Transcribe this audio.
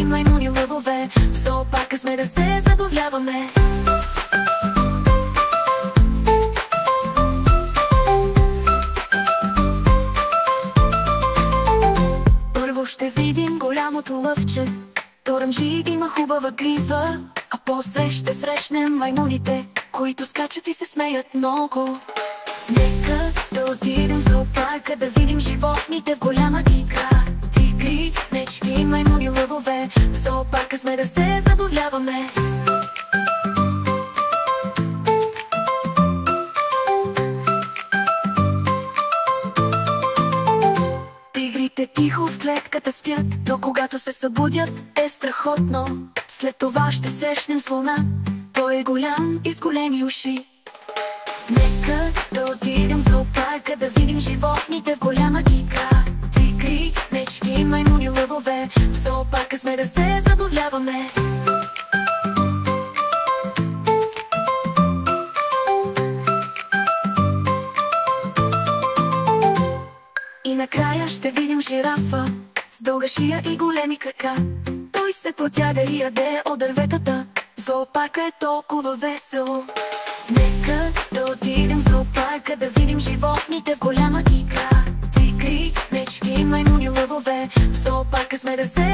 мечки, маймуни, лъвове. В зоопарка сме да се забавляваме. Първо ще видим голямото лъвче. То ръмжи, има хубава грива. А после ще срещнем маймуните, които скачат и се смеят много. Нека да отидем в зоопарка, да видим животните в голяма игра. Тигри, мечки, маймуни, лъвове. В зоопарка сме да се забавляваме. Тигрите тихо в клетката спят, но когато се събудят е страхотно. След това ще срещнем слона. Той е голям и с големи уши. Нека да отидем в зоопарка, да видим животните в голяма игра. Тигри, мечки, маймуни, лъвове. В зоопарка сме да се забавляваме. И накрая ще видим жирафа с дълга шия и големи крака. Той се протяга и яде от дърветата. В зоопарка е толкова весело. Нека да отидем в зоопарка, да видим животните в голяма игра. Тигри, мечки, маймуни, лъвове. В зоопарка сме да се